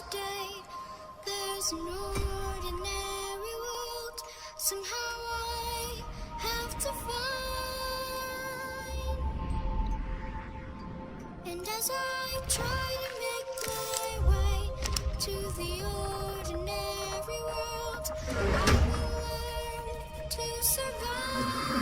today. There's an ordinary world. Somehow I have to find. And as I try to make my way to the ordinary world, I will learn to survive.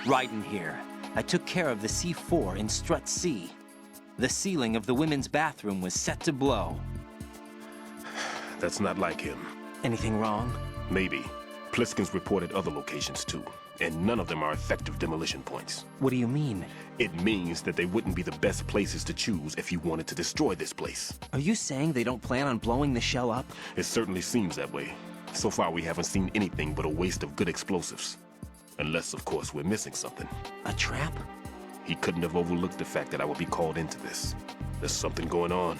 Raiden here. I took care of the C4 in Strut C. The ceiling of the women's bathroom was set to blow. That's not like him. Anything wrong? Maybe. Pliskin's reported other locations too, and none of them are effective demolition points. What do you mean? It means that they wouldn't be the best places to choose if you wanted to destroy this place. Are you saying they don't plan on blowing the shell up? It certainly seems that way. So far we haven't seen anything but a waste of good explosives. Unless, of course, we're missing something. A trap? He couldn't have overlooked the fact that I would be called into this. There's something going on.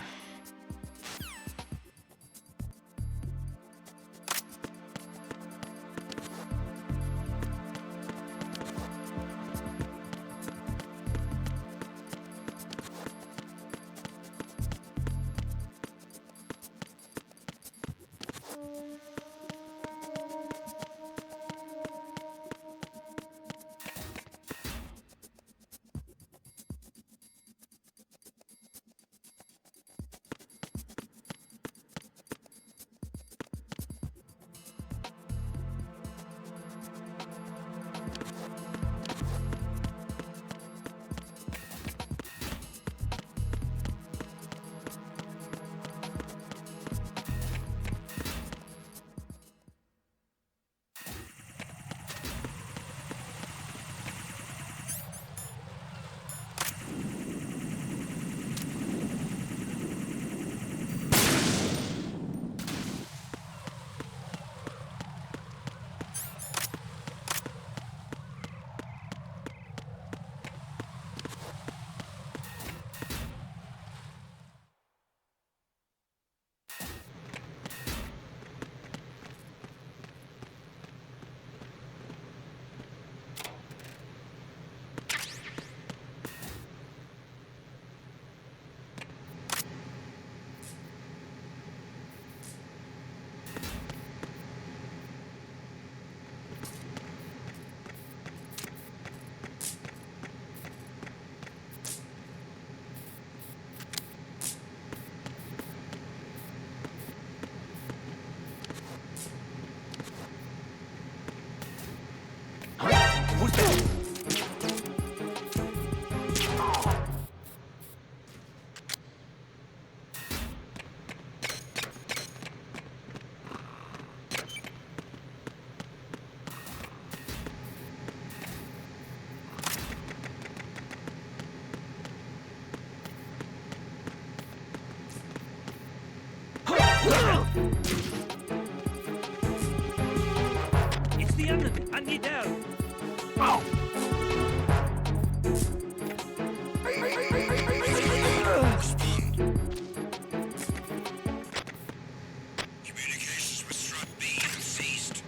Communications with Strut B have ceased.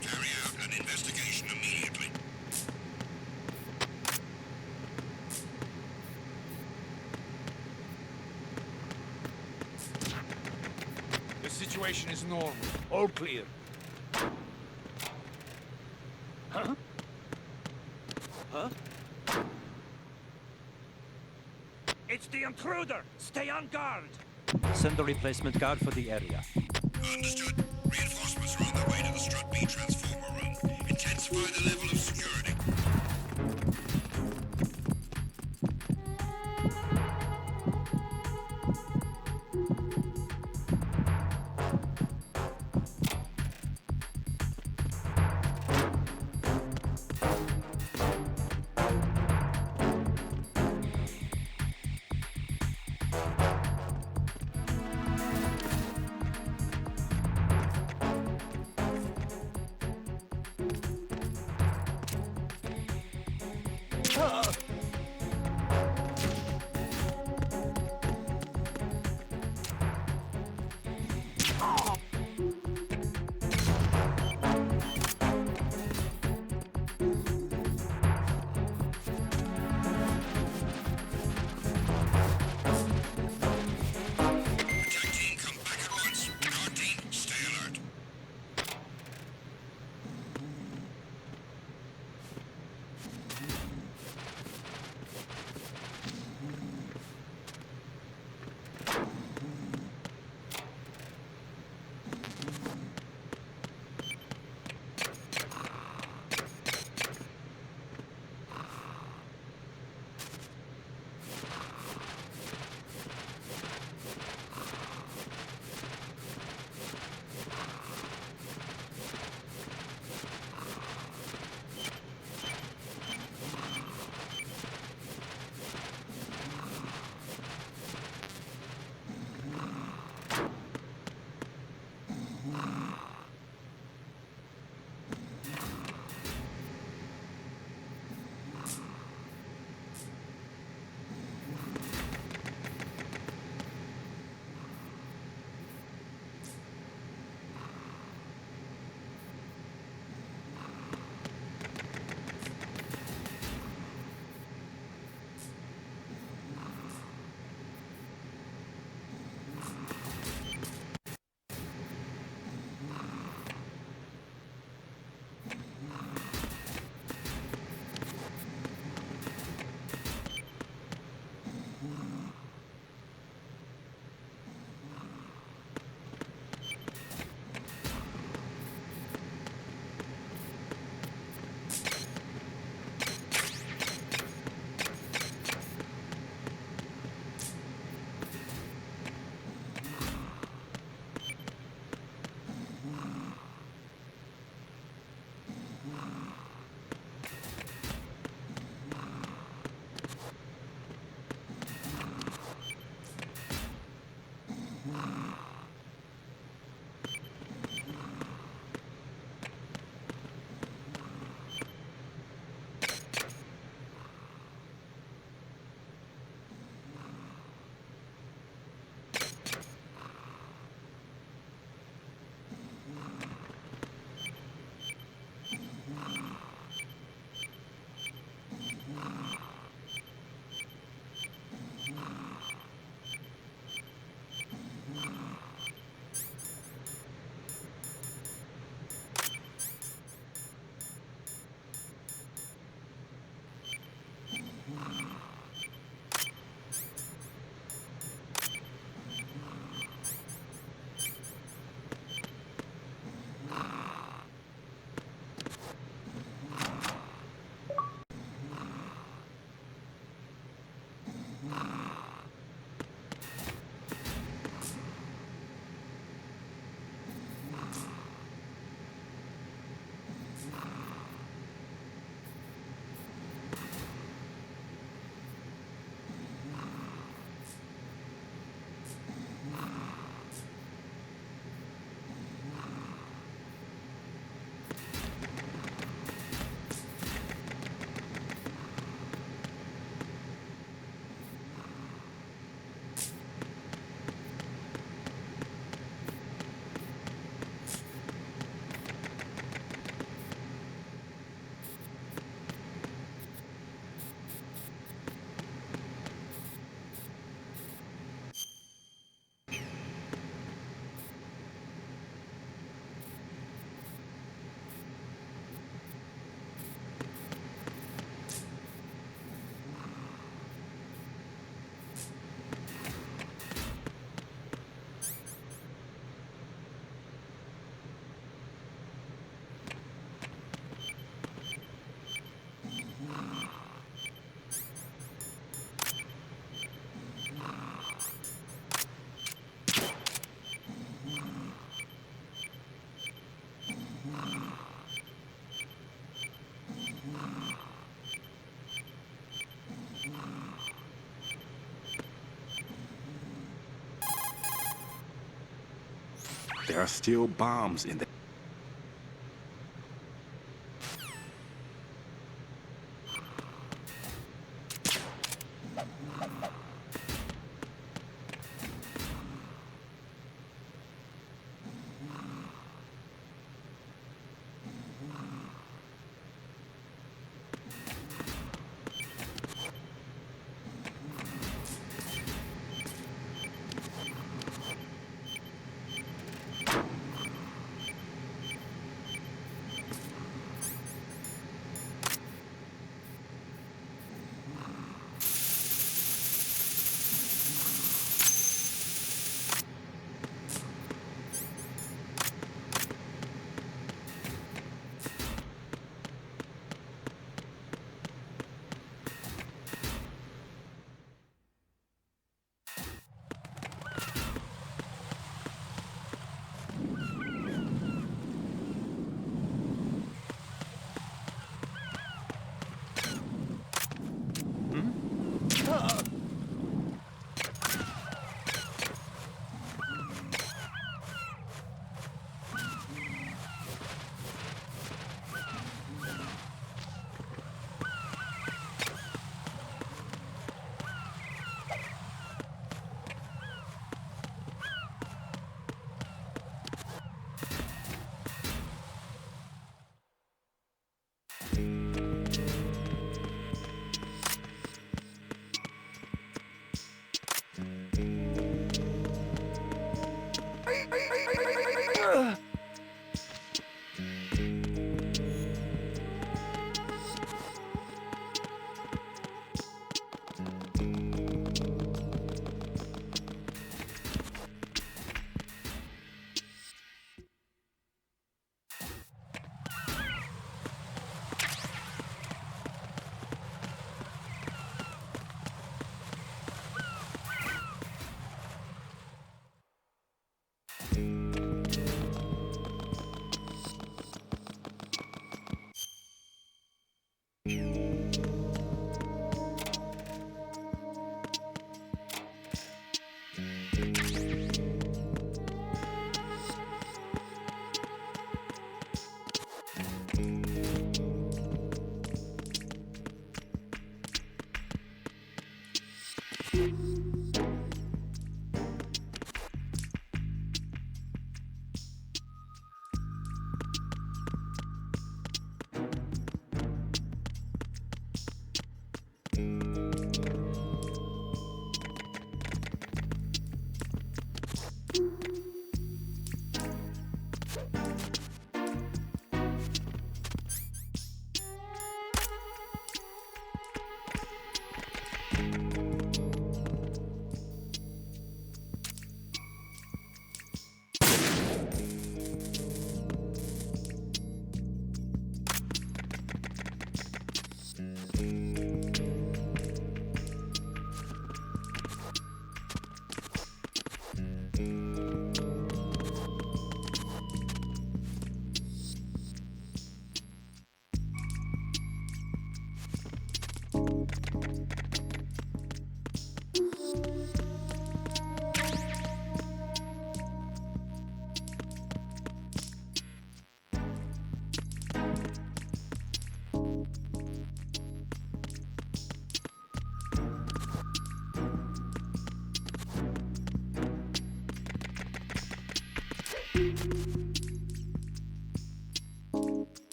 Carry out an investigation immediately. The situation is normal. All clear. Huh? Huh? It's the intruder! Stay on guard! Send a replacement guard for the area. Understood. Reinforcements are on their way to the Strut B transformer room. Intensify the level of security. There are still bombs in there.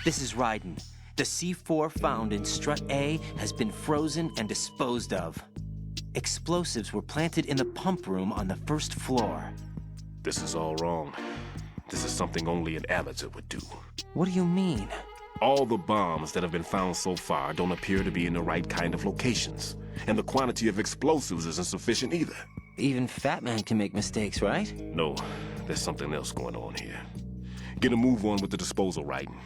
This is Raiden. The C4 found in strut A has been frozen and disposed of. Explosives were planted in the pump room on the first floor. This is all wrong. This is something only an amateur would do. What do you mean? All the bombs that have been found so far don't appear to be in the right kind of locations. And the quantity of explosives isn't sufficient either. Even Fat Man can make mistakes, right? No, there's something else going on here. Get a move on with the disposal, Raiden.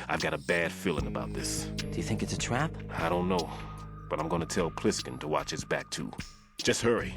I've got a bad feeling about this. Do you think it's a trap? I don't know, but I'm gonna tell Pliskin to watch his back too. Just hurry.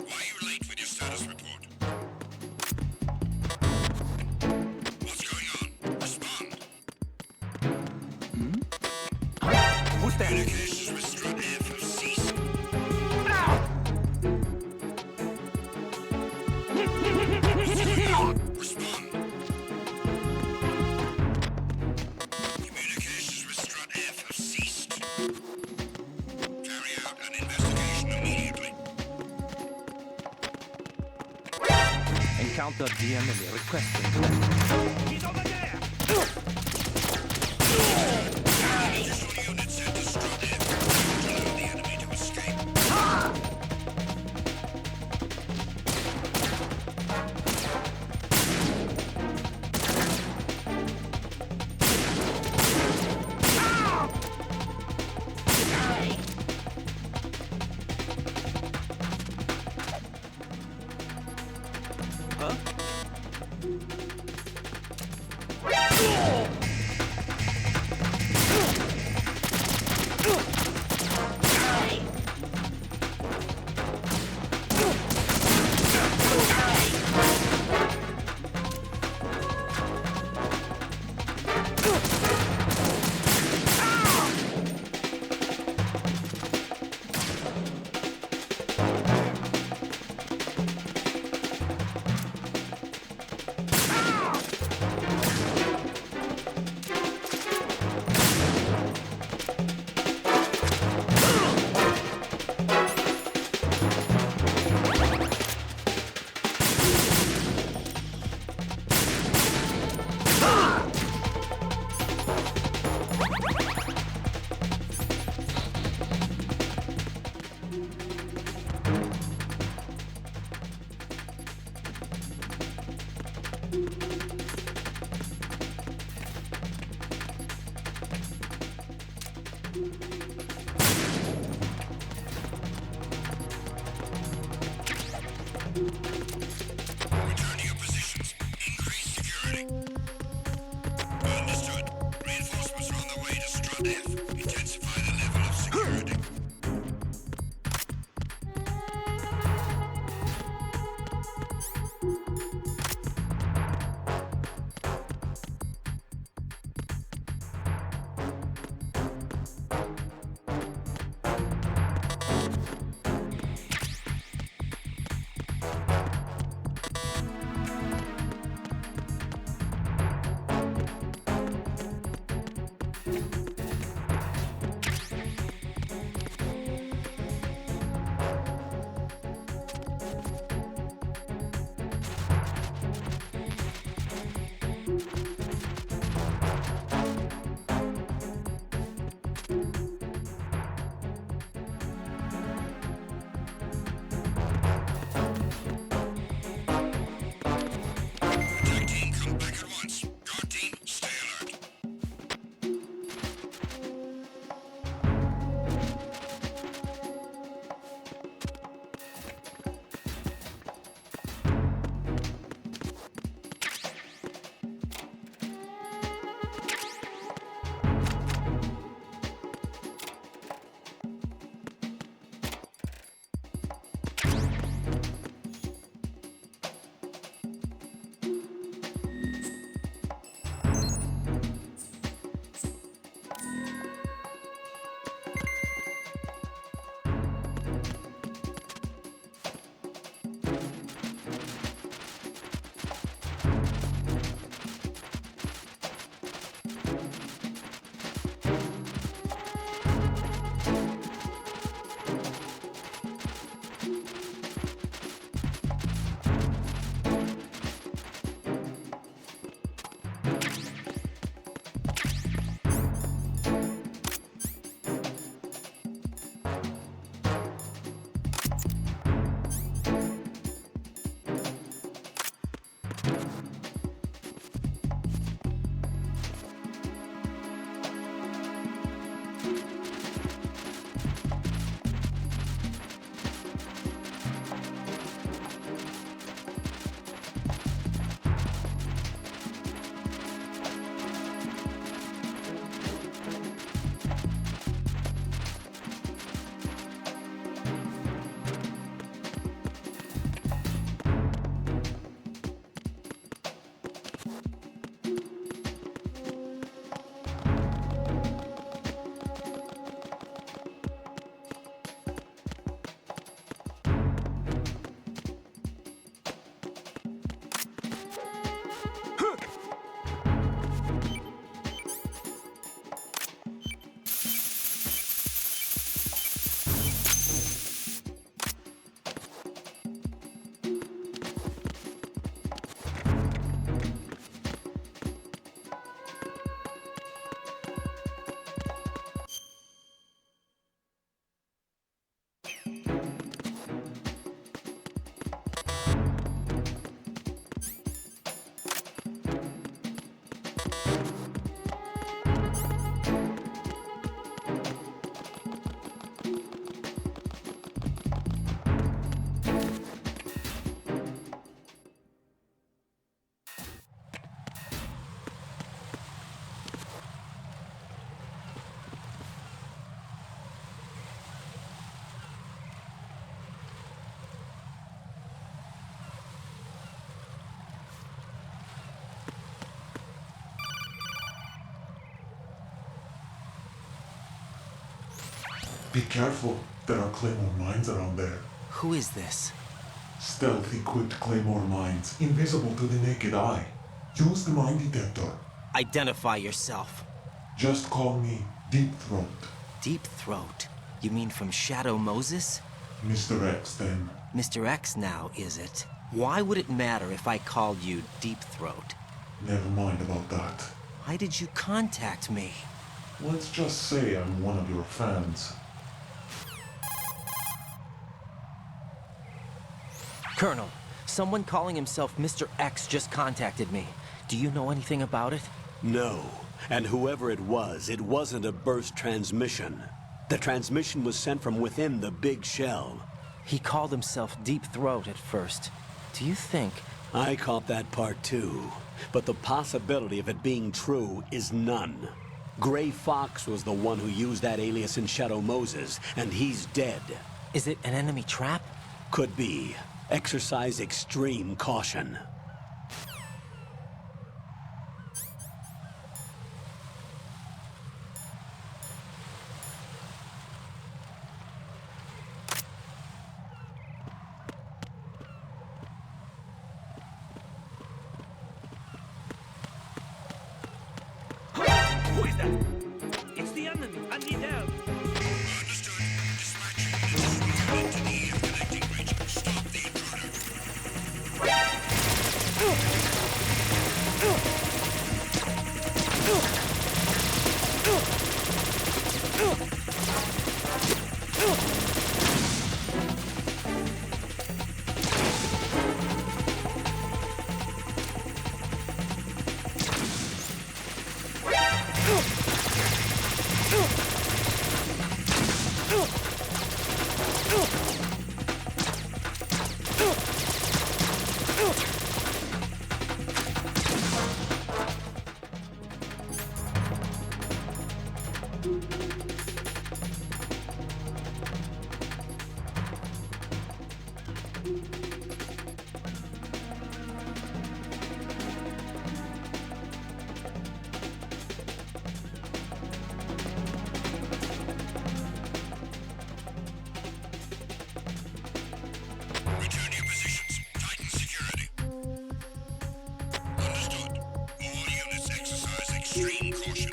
Why are you late with your status report? What's going on? Respond. Who's there? Communications with Strut F have ceased. Respond. Communications with Strut F have ceased. Carry out an investigation immediately. Encounter the enemy requesting. He's over there! Additional units sent to Strut F to allow the enemy to escape. Return to your positions. Increase security. Understood. Reinforcements are on the way to Strut F. Intensify the level of security. Be careful. There are claymore mines around there. Who is this? Stealth equipped claymore mines, invisible to the naked eye. Use the mine detector. Identify yourself. Just call me Deep Throat. Deep Throat? You mean from Shadow Moses? Mr. X, then. Mr. X now, is it? Why would it matter if I called you Deep Throat? Never mind about that. Why did you contact me? Let's just say I'm one of your fans. Colonel, someone calling himself Mr. X just contacted me. Do you know anything about it? No. And whoever it wasn't a burst transmission. The transmission was sent from within the big shell. He called himself Deep Throat at first. Do you think... I caught that part too. But the possibility of it being true is none. Gray Fox was the one who used that alias in Shadow Moses, and he's dead. Is it an enemy trap? Could be. Exercise extreme caution. Who is that? It's the enemy. I need help. Understood. Dispatching units into the EF connecting region. Stop the intruder. Return to your positions. Tighten security. Understood. All units exercise extreme caution.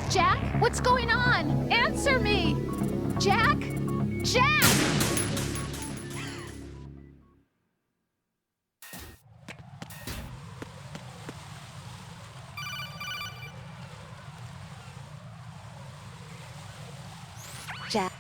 Jack, what's going on? Answer me! Jack? Jack! Jack.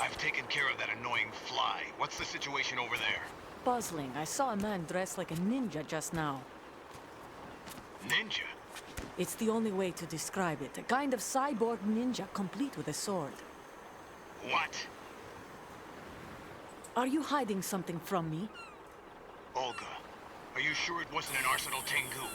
I've taken care of that annoying fly. What's the situation over there? Puzzling. I saw a man dressed like a ninja just now. Ninja? It's the only way to describe it. A kind of cyborg ninja, complete with a sword. What? Are you hiding something from me? Olga, are you sure it wasn't an Arsenal Tengu?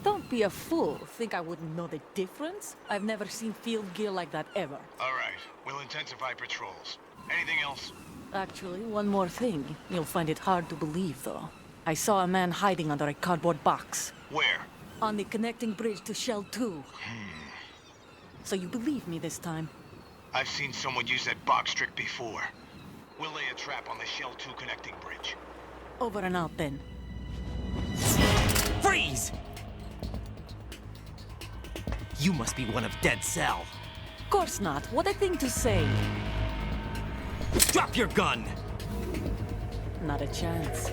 Don't be a fool. Think I wouldn't know the difference? I've never seen field gear like that ever. All right, we'll intensify patrols. Anything else? Actually, one more thing. You'll find it hard to believe, though. I saw a man hiding under a cardboard box. Where? On the connecting bridge to Shell 2. So you believe me this time? I've seen someone use that box trick before. We'll lay a trap on the Shell 2 connecting bridge. Over and out, then. Freeze! You must be one of Dead Cell. Of course not. What a thing to say. Drop your gun! Not a chance.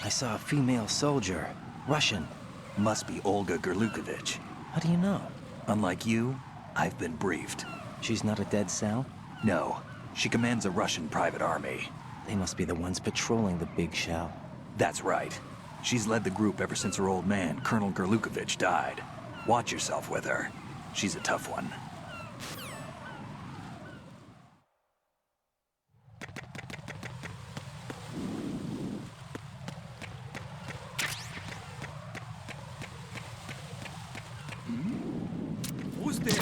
I saw a female soldier. Russian. Must be Olga Gerlukovich. How do you know? Unlike you, I've been briefed. She's not a Dead Cell? No, she commands a Russian private army. They must be the ones patrolling the big shell. That's right. She's led the group ever since her old man, Colonel Gerlukovich, died. Watch yourself with her. She's a tough one. Who's there?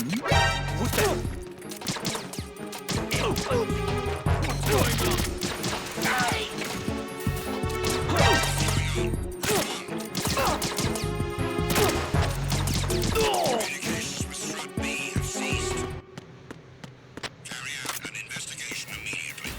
Who's that? What's going on? Communications with Strut B have ceased. Carry out an investigation immediately.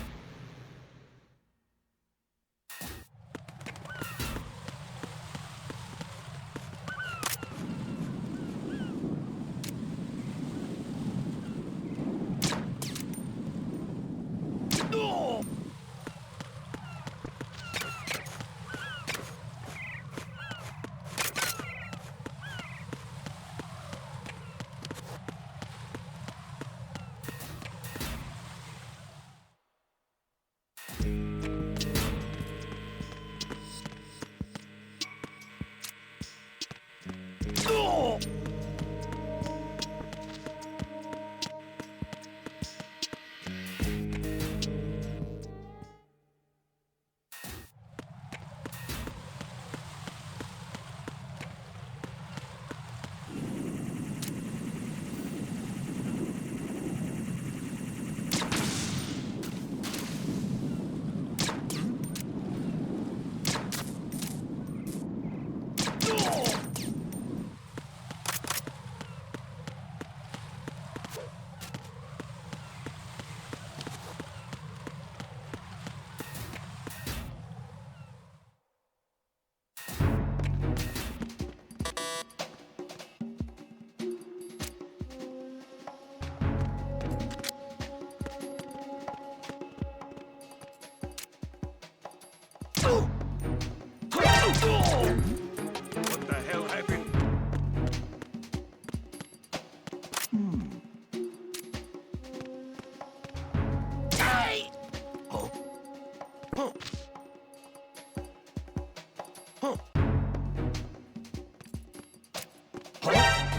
What the hell happened?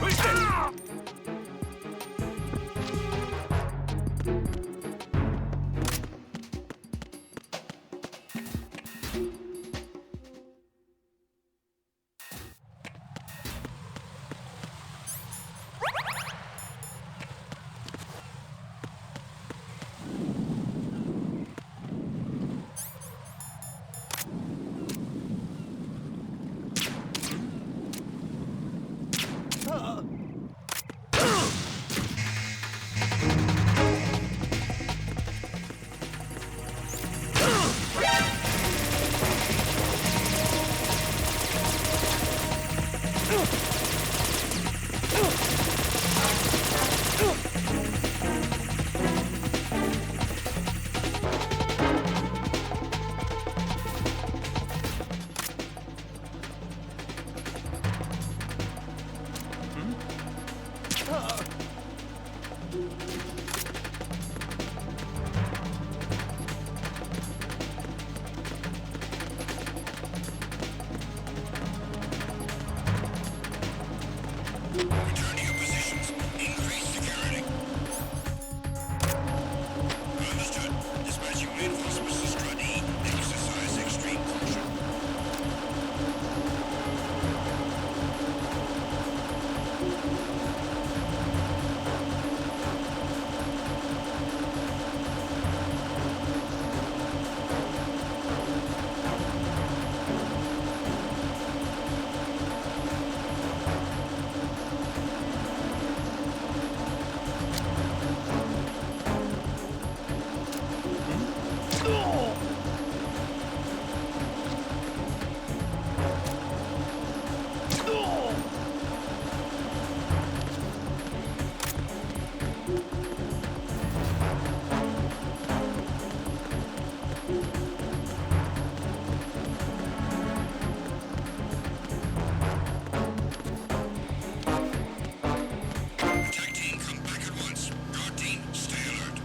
Who's that? Return to your positions. Increase security. Understood. Dispatching reinforcements to Strut E. Exercise extreme caution. Attack team, come back at once. Guard team, stay alert.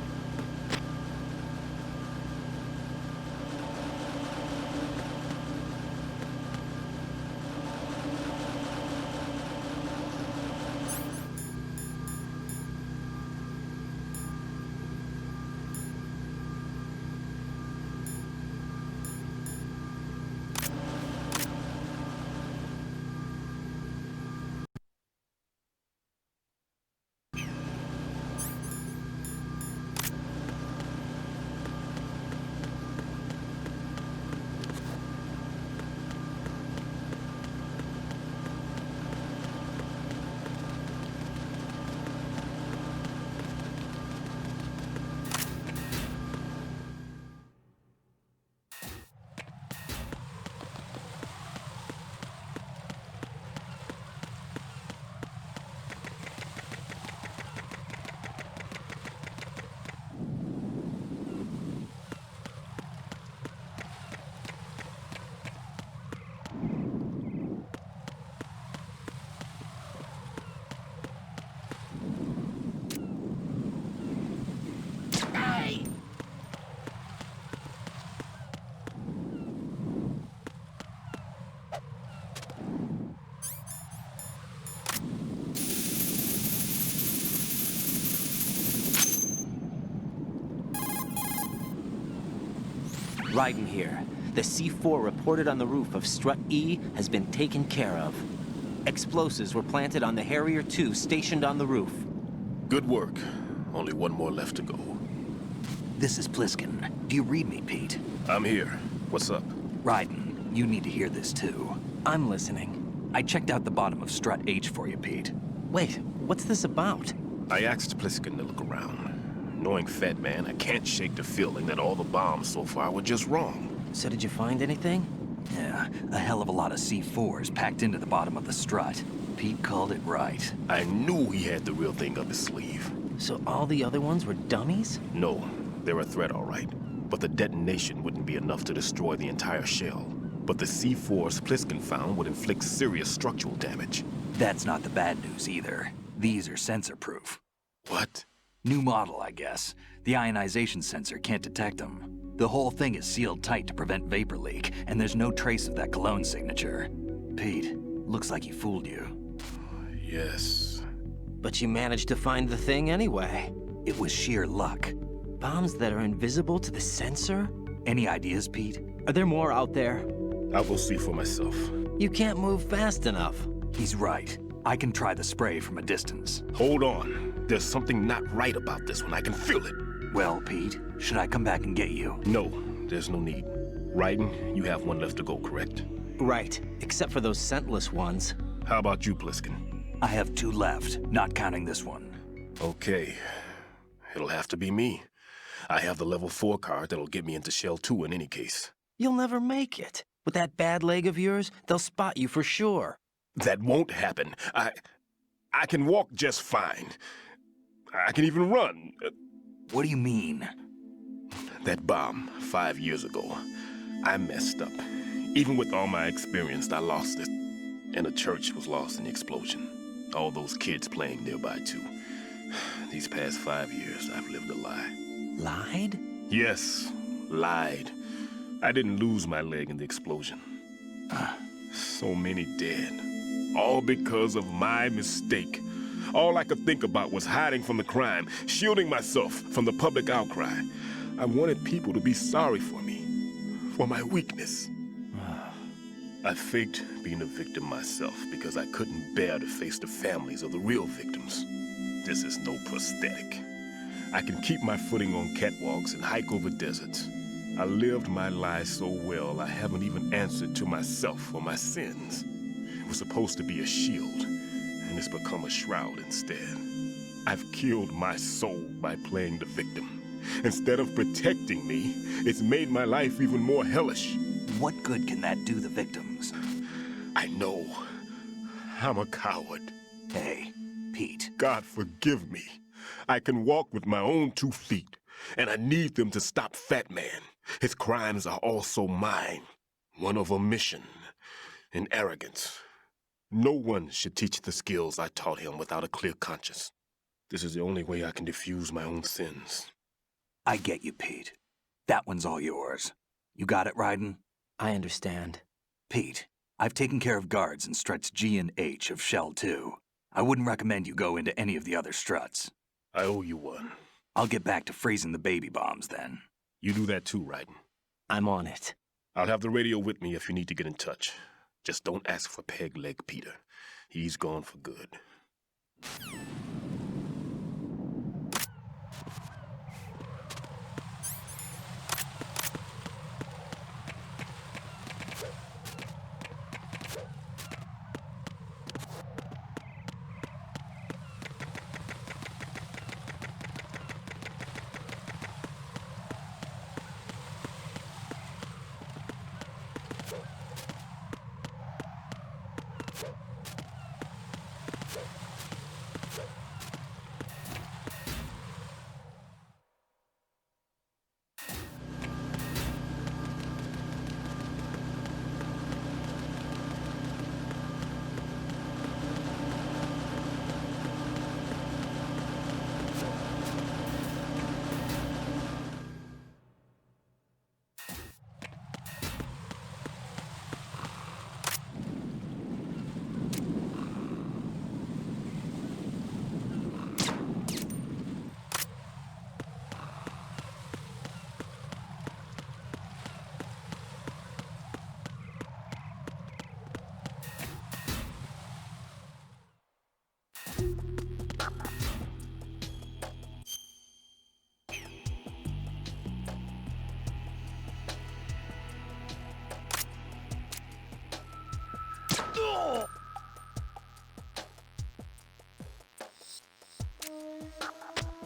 Raiden here. The C4 reported on the roof of Strut E has been taken care of. Explosives were planted on the Harrier 2 stationed on the roof. Good work. Only one more left to go. This is Pliskin. Do you read me, Pete? I'm here. What's up? Raiden, you need to hear this too. I'm listening. I checked out the bottom of Strut H for you, Pete. Wait, what's this about? I asked Pliskin to look around. Knowing Fat Man, I can't shake the feeling that all the bombs so far were just wrong. So did you find anything? Yeah, a hell of a lot of C4s packed into the bottom of the strut. Pete called it right. I knew he had the real thing up his sleeve. So all the other ones were dummies? No, they're a threat, all right. But the detonation wouldn't be enough to destroy the entire shell. But the C4s Pliskin found would inflict serious structural damage. That's not the bad news either. These are sensor-proof. What? New model, I guess. The ionization sensor can't detect them. The whole thing is sealed tight to prevent vapor leak, and there's no trace of that cologne signature. Pete, looks like he fooled you. Yes. But you managed to find the thing anyway. It was sheer luck. Bombs that are invisible to the sensor? Any ideas, Pete? Are there more out there? I'll go see for myself. You can't move fast enough. He's right. I can try the spray from a distance. Hold on. There's something not right about this one. I can feel it. Well, Pete, should I come back and get you? No, there's no need. Raiden, you have one left to go, correct? Right, except for those scentless ones. How about you, Pliskin? I have 2 left, not counting this one. Okay. It'll have to be me. I have the level 4 card that'll get me into Shell 2 in any case. You'll never make it. With that bad leg of yours, they'll spot you for sure. That won't happen. I can walk just fine. I can even run. What do you mean? That bomb 5 years ago, I messed up. Even with all my experience, I lost it. And the church was lost in the explosion. All those kids playing nearby, too. These past 5 years, I've lived a lie. Lied? Yes, lied. I didn't lose my leg in the explosion. So many dead. All because of my mistake. All I could think about was hiding from the crime, shielding myself from the public outcry. I wanted people to be sorry for me, for my weakness. I faked being a victim myself because I couldn't bear to face the families of the real victims. This is no prosthetic. I can keep my footing on catwalks and hike over deserts. I lived my life so well I haven't even answered to myself for my sins. It was supposed to be a shield, and it's become a shroud instead. I've killed my soul by playing the victim. Instead of protecting me, it's made my life even more hellish. What good can that do the victims? I know. I'm a coward. Hey, Pete. God forgive me. I can walk with my own 2 feet, and I need them to stop Fat Man. His crimes are also mine. One of omission and arrogance. No one should teach the skills I taught him without a clear conscience. This is the only way I can diffuse my own sins. I get you, Pete. That one's all yours. You got it, Raiden? I understand. Pete, I've taken care of guards in struts G and H of Shell 2. I wouldn't recommend you go into any of the other struts. I owe you one. I'll get back to freezing the baby bombs then. You do that too, Raiden. I'm on it. I'll have the radio with me if you need to get in touch. Just don't ask for Peg Leg Peter. He's gone for good.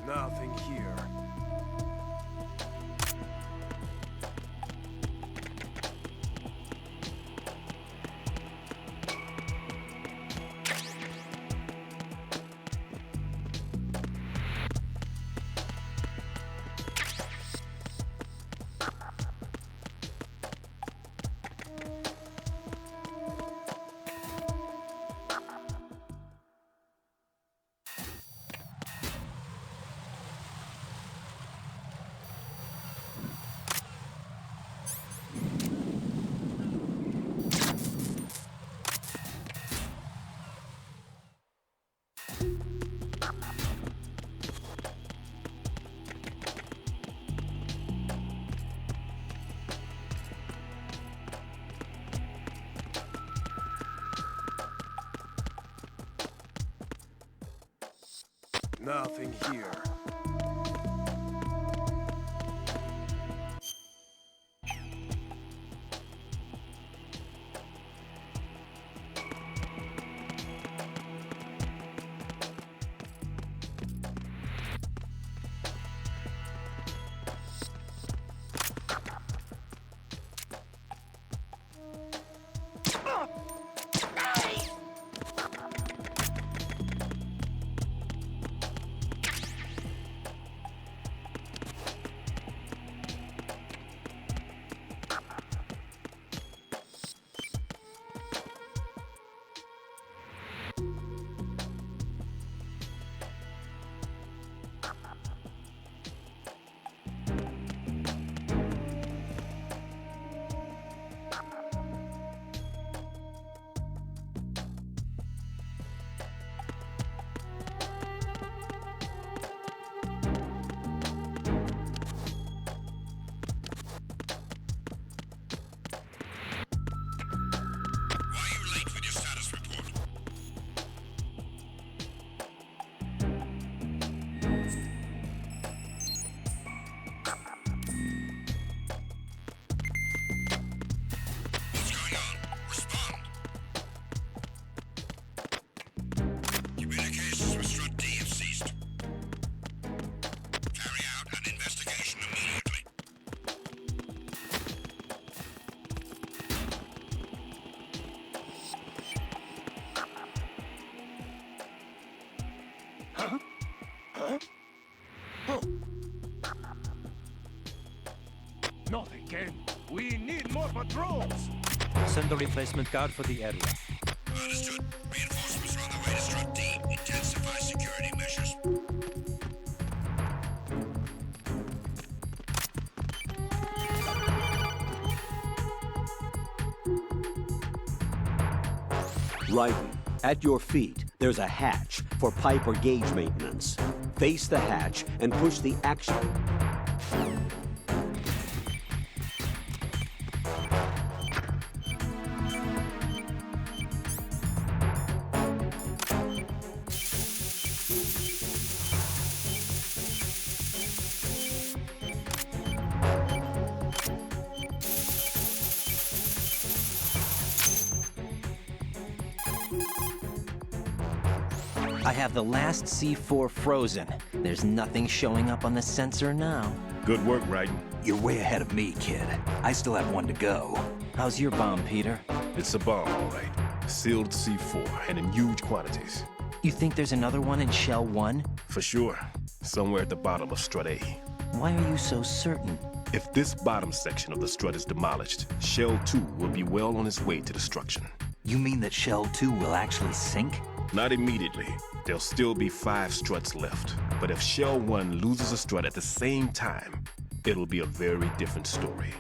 Nothing here. Nothing here. Not again. We need more patrols. Send a replacement guard for the area. Understood. Reinforcements are on the way to Strut D. Intensify security measures. Raiden, at your feet, there's a hatch for pipe or gauge maintenance. Face the hatch and push the action. I have the last C4 frozen. There's nothing showing up on the sensor now. Good work, Raiden. You're way ahead of me, kid. I still have one to go. How's your bomb, Peter? It's a bomb, all right. Sealed C4 and in huge quantities. You think there's another one in Shell 1? For sure. Somewhere at the bottom of Strut A. Why are you so certain? If this bottom section of the strut is demolished, Shell 2 will be well on its way to destruction. You mean that Shell 2 will actually sink? Not immediately. There'll still be 5 struts left. But if Shell 1 loses a strut at the same time, it'll be a very different story.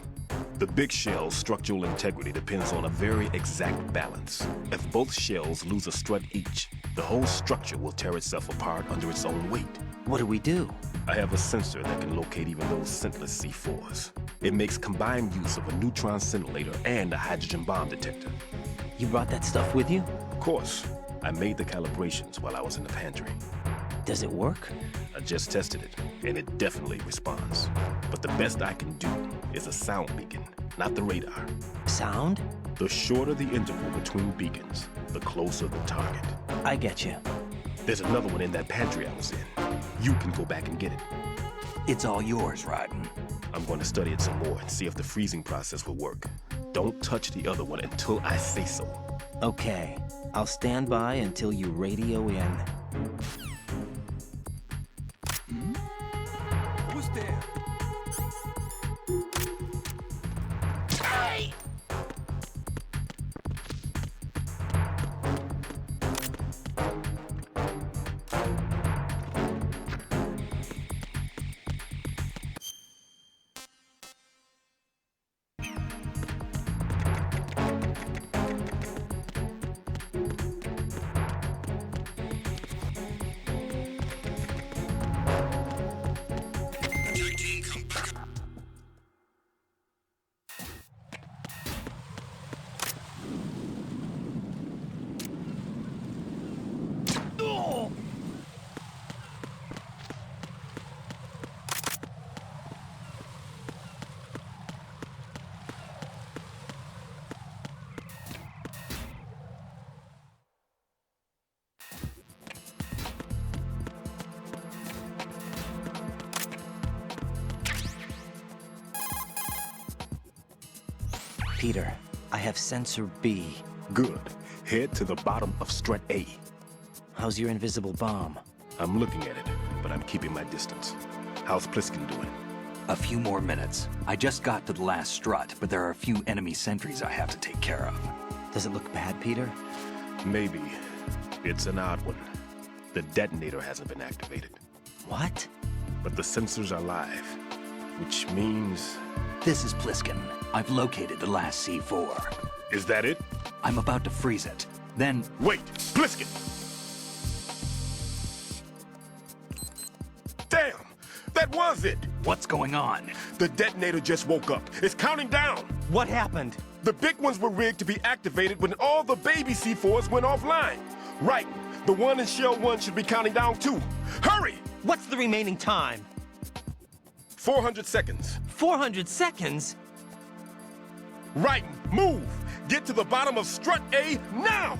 The big shell's structural integrity depends on a very exact balance. If both shells lose a strut each, the whole structure will tear itself apart under its own weight. What do we do? I have a sensor that can locate even those scentless C4s. It makes combined use of a neutron scintillator and a hydrogen bomb detector. You brought that stuff with you? Of course. I made the calibrations while I was in the pantry. Does it work? I just tested it, and it definitely responds. But the best I can do is a sound beacon, not the radar. Sound? The shorter the interval between beacons, the closer the target. I get you. There's another one in that pantry I was in. You can go back and get it. It's all yours, Raiden. I'm going to study it some more and see if the freezing process will work. Don't touch the other one until I say so. Okay. I'll stand by until you radio in. Who's there? Hey! Attack team, come back up. Peter, I have sensor B. Good. Head to the bottom of strut A. How's your invisible bomb? I'm looking at it, but I'm keeping my distance. How's Pliskin doing? A few more minutes. I just got to the last strut, but there are a few enemy sentries I have to take care of. Does it look bad, Peter? Maybe. It's an odd one. The detonator hasn't been activated. What? But the sensors are live, which means... This is Pliskin. I've located the last C4. Is that it? I'm about to freeze it. Then... Wait! Pliskin! Damn! That was it! What's going on? The detonator just woke up. It's counting down! What happened? The big ones were rigged to be activated when all the baby C4s went offline. Right. The one in Shell 1 should be counting down too. Hurry! What's the remaining time? 400 seconds. 400 seconds? Right. Move! Get to the bottom of strut A now!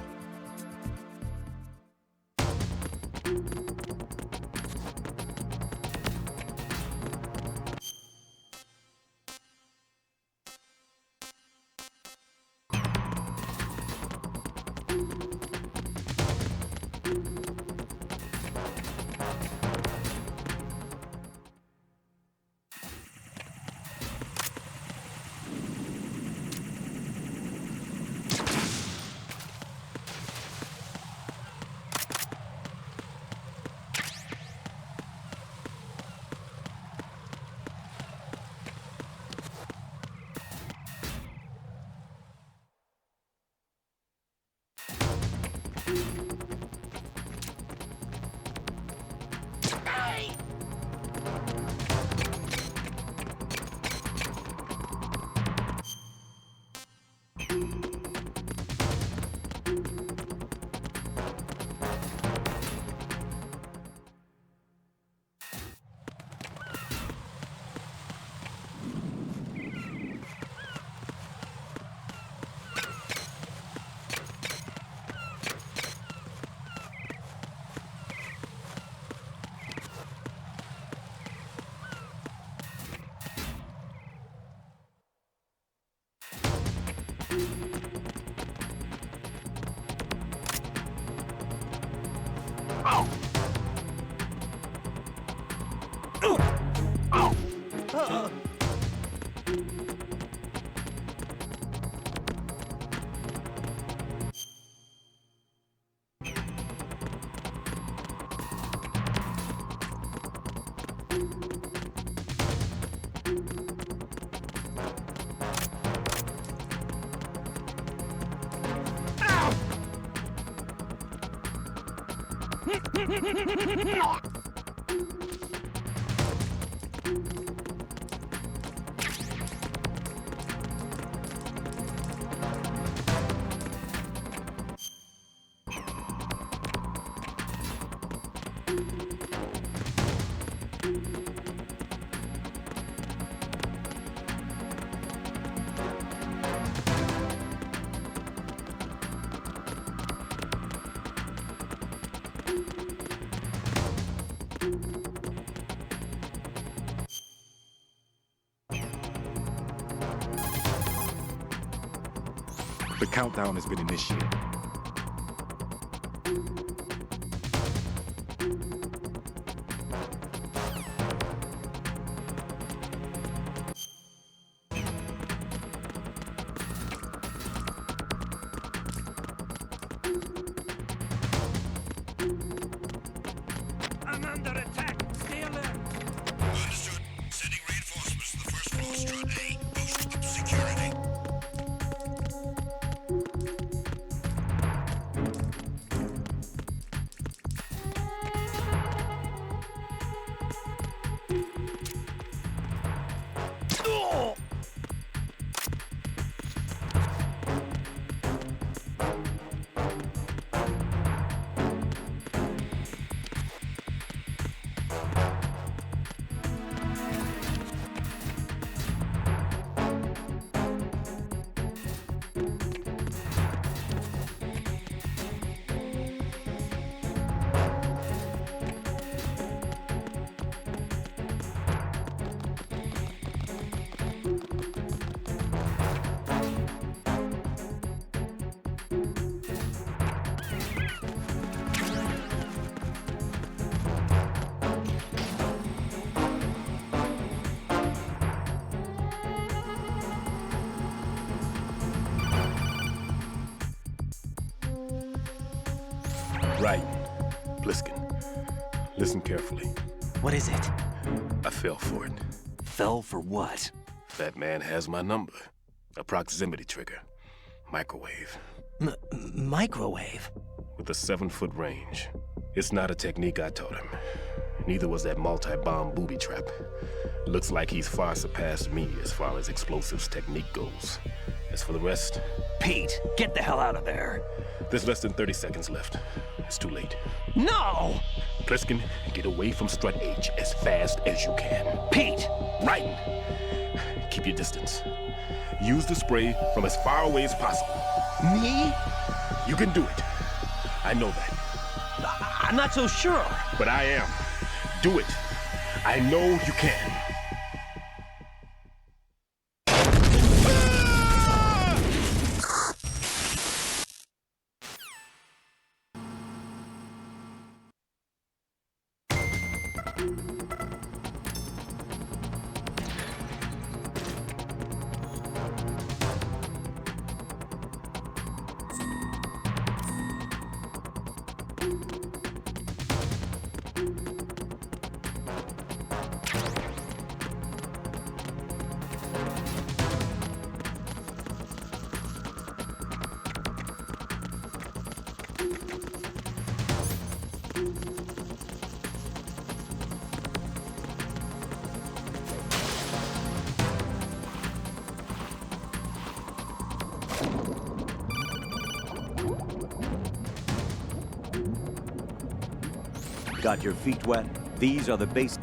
The countdown has been initiated. I'm under attack. Stay alert. Understood. Sending reinforcements to the first floor strut A. Boost up security. Right. Bliskin. Listen carefully. What is it? I fell for it. Fell for what? That man has my number. A proximity trigger. Microwave. Microwave? With a 7-foot range. It's not a technique I taught him. Neither was that multi-bomb booby trap. Looks like he's far surpassed me as far as explosives technique goes. As for the rest... Pete, get the hell out of there. There's less than 30 seconds left. It's too late. No! Pliskin, get away from Strut H as fast as you can. Pete! Right! Keep your distance. Use the spray from as far away as possible. Me? You can do it. I know that. I'm not so sure. But I am. Do it. I know you can. Got your feet wet? These are the base...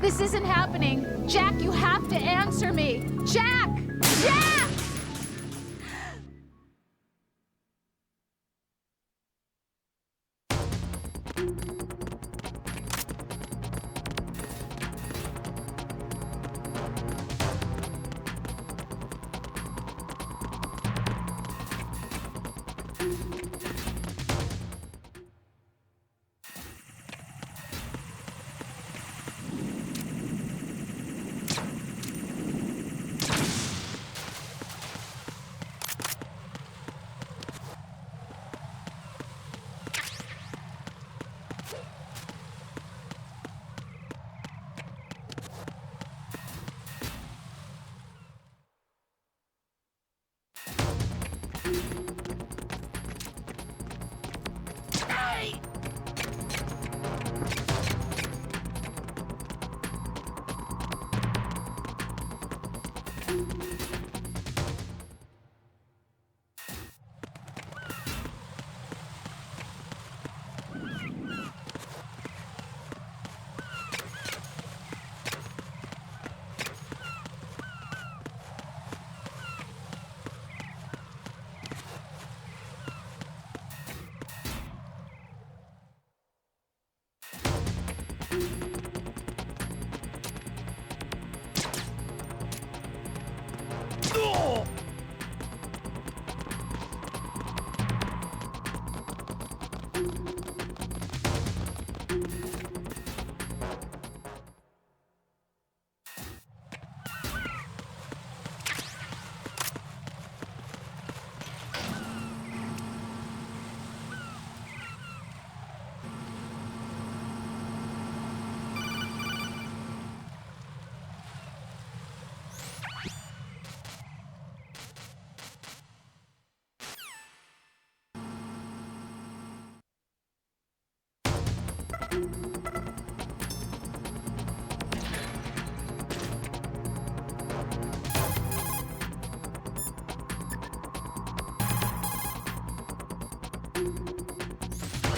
This isn't happening. Jack, you have to answer me. Jack! Jack!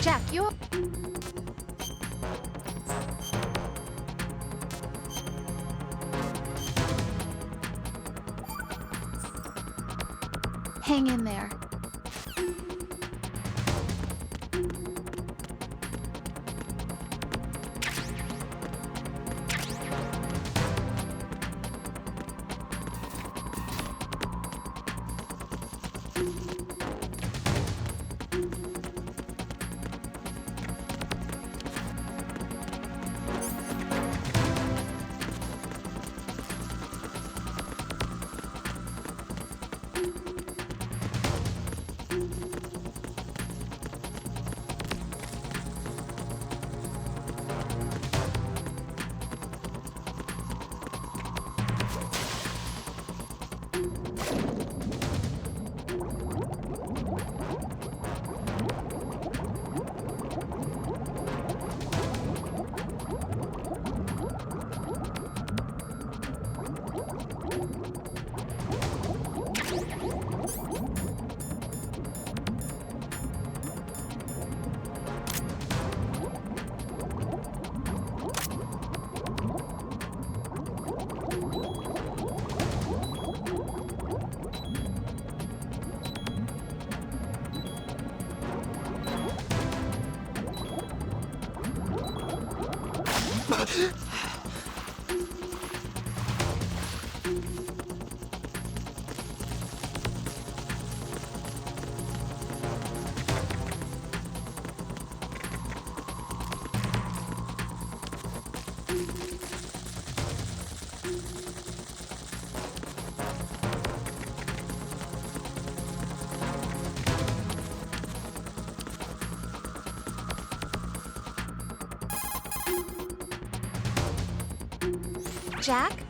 Jack, you... Hang in there. Jack?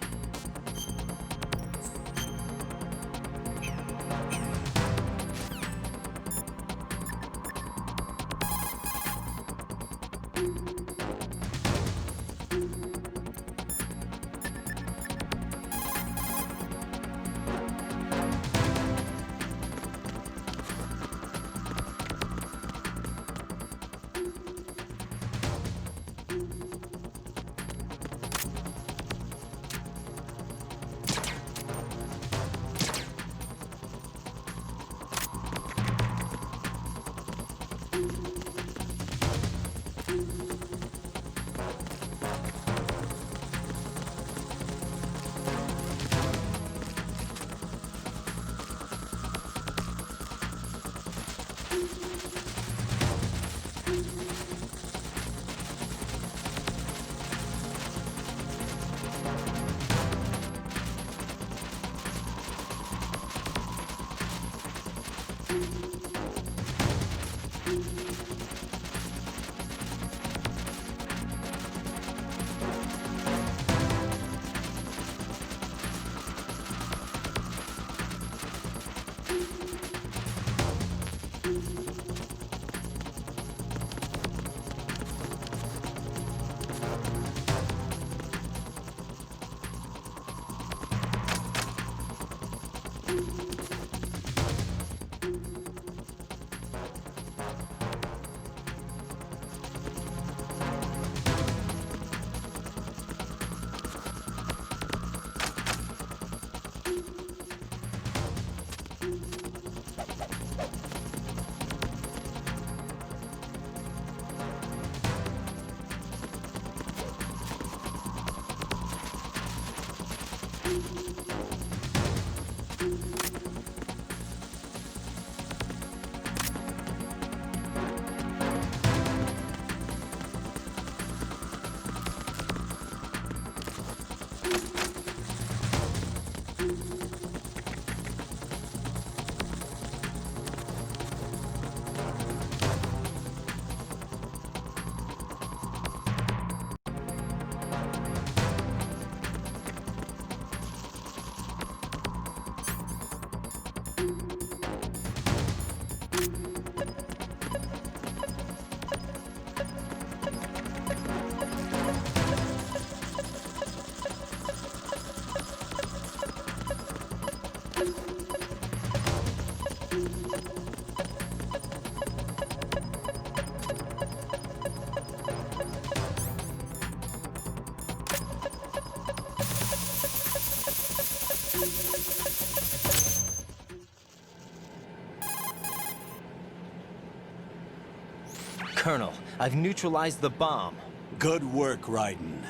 Colonel, I've neutralized the bomb. Good work, Raiden.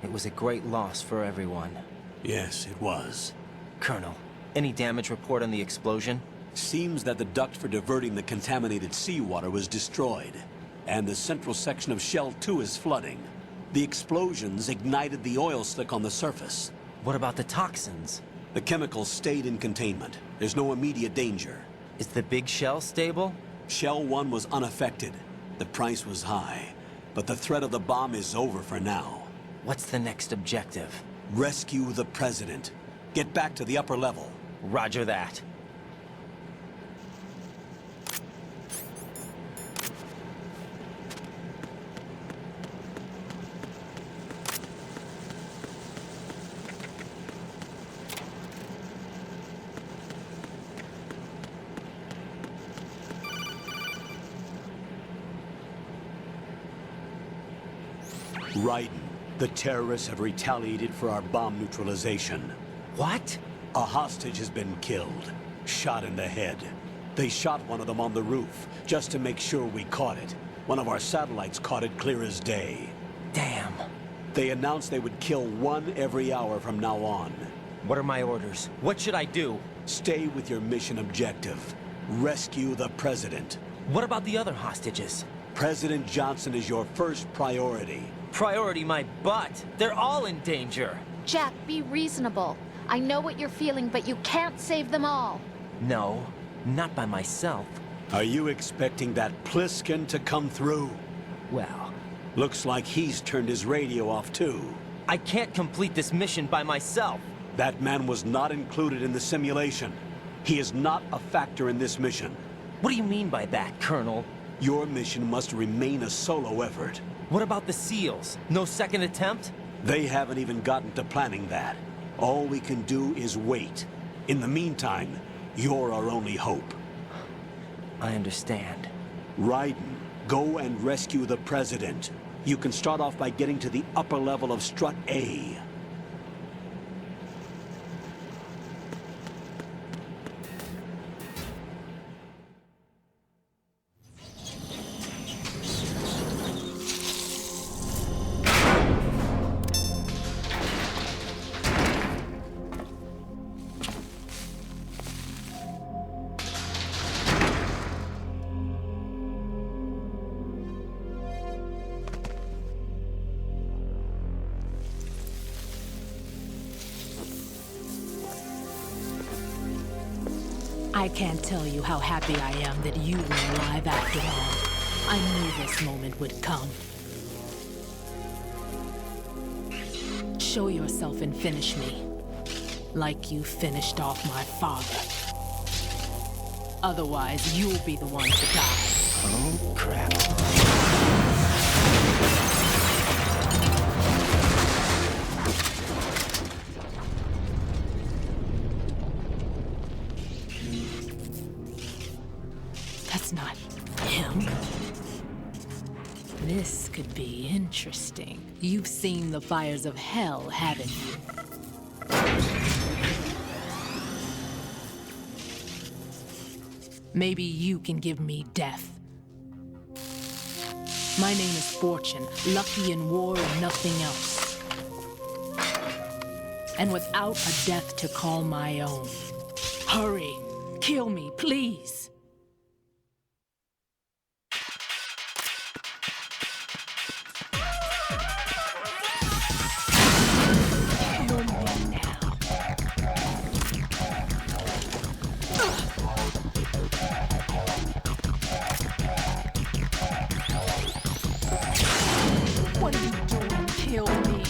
It was a great loss for everyone. Yes, it was. Colonel, any damage report on the explosion? Seems that the duct for diverting the contaminated seawater was destroyed, and the central section of Shell 2 is flooding. The explosions ignited the oil slick on the surface. What about the toxins? The chemicals stayed in containment. There's no immediate danger. Is the big shell stable? Shell 1 was unaffected. The price was high, but the threat of the bomb is over for now. What's the next objective? Rescue the President. Get back to the upper level. Roger that. Raiden, the terrorists have retaliated for our bomb neutralization. What? A hostage has been killed, shot in the head. They shot one of them on the roof, just to make sure we caught it. One of our satellites caught it clear as day. Damn. They announced they would kill one every hour from now on. What are my orders? What should I do? Stay with your mission objective. Rescue the President. What about the other hostages? President Johnson is your first priority. Priority my butt. They're all in danger. Jack, be reasonable. I know what you're feeling, but you can't save them all. No, not by myself. Are you expecting that Pliskin to come through? Well, looks like he's turned his radio off too. I can't complete this mission by myself. That man was not included in the simulation. He is not a factor in this mission. What do you mean by that, Colonel? Your mission must remain a solo effort. What about the SEALs? No second attempt? They haven't even gotten to planning that. All we can do is wait. In the meantime, you're our only hope. I understand. Raiden, go and rescue the President. You can start off by getting to the upper level of Strut A. I can't tell you how happy I am that you were alive after all. I knew this moment would come. Show yourself and finish me. Like you finished off my father. Otherwise, you'll be the one to die. Oh, crap. That's not him. This could be interesting. You've seen the fires of hell, haven't you? Maybe you can give me death. My name is Fortune, lucky in war and nothing else. And without a death to call my own. Hurry, kill me, please. What are you doing? Kill me.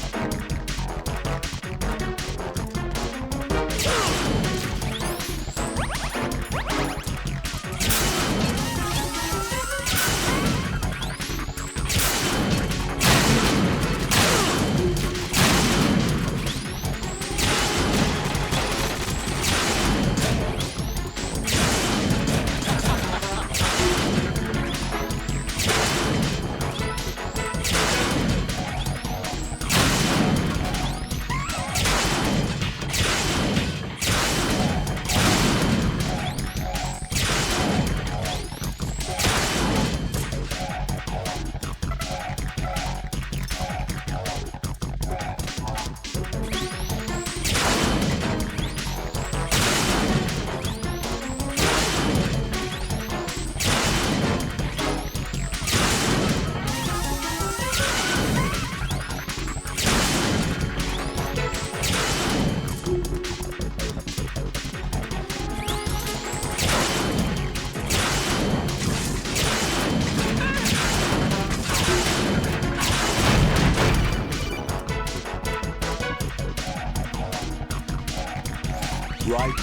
Right?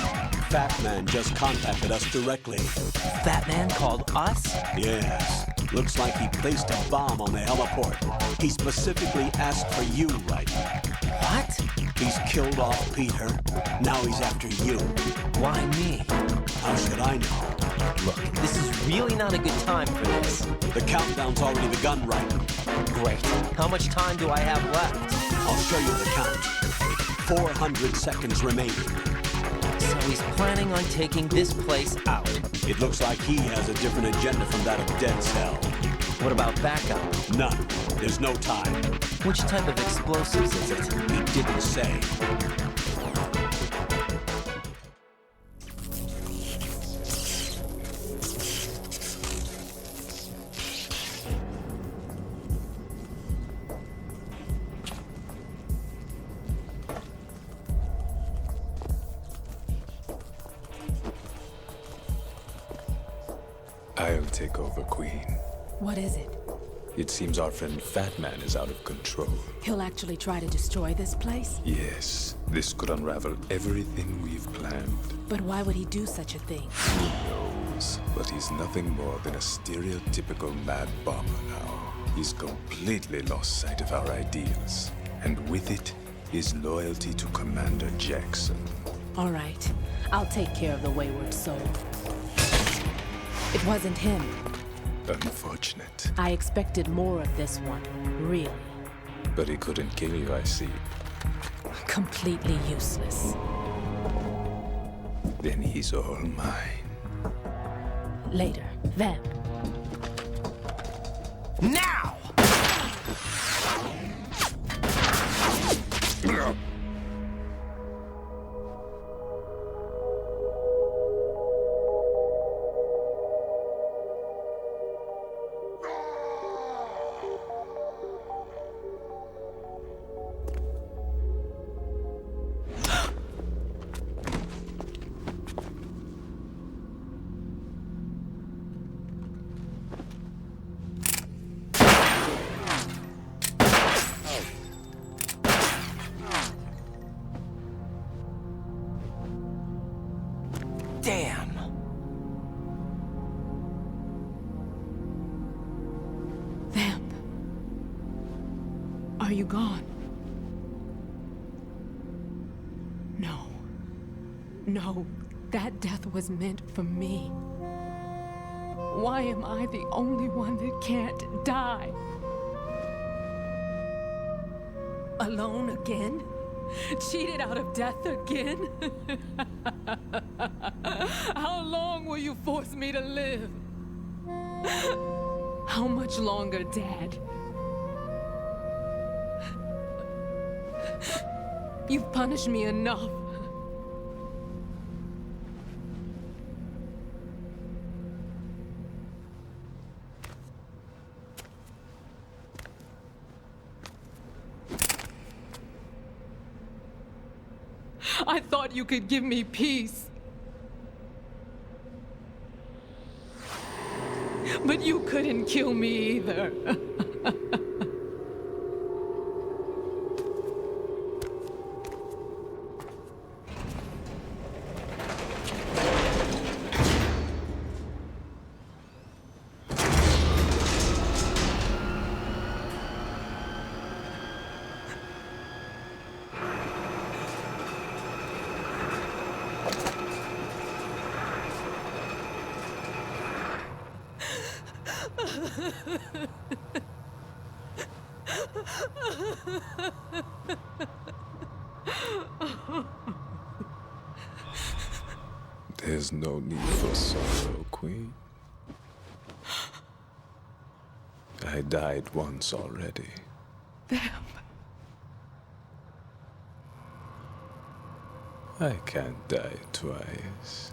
Fat Man just contacted us directly. Fat Man called us? Yes. Looks like he placed a bomb on the heliport. He specifically asked for you, right? What? He's killed off Peter. Now he's after you. Why me? How should I know? Look, this is really not a good time for this. The countdown's already begun, right? Great. How much time do I have left? I'll show you the count. 400 seconds remaining. So he's planning on taking this place out. It looks like he has a different agenda from that of Dead Cell. What about backup? None. There's no time. Which type of explosives is it? He didn't say. I'll take over, Queen. What is it? It seems our friend Fat Man is out of control. He'll actually try to destroy this place? Yes, this could unravel everything we've planned. But why would he do such a thing? Who knows? But he's nothing more than a stereotypical mad bomber now. He's completely lost sight of our ideals. And with it, his loyalty to Commander Jackson. All right. I'll take care of the wayward soul. It wasn't him. Unfortunate. I expected more of this one, really. But he couldn't kill you, I see. Completely useless. Then he's all mine. Later, then. Now! Are you gone? No. No, that death was meant for me. Why am I the only one that can't die? Alone again? Cheated out of death again? How long will you force me to live? How much longer, Dad? You've punished me enough. I thought you could give me peace. But you couldn't kill me either. There's no need for sorrow, Queen. I died once already. Them. I can't die twice.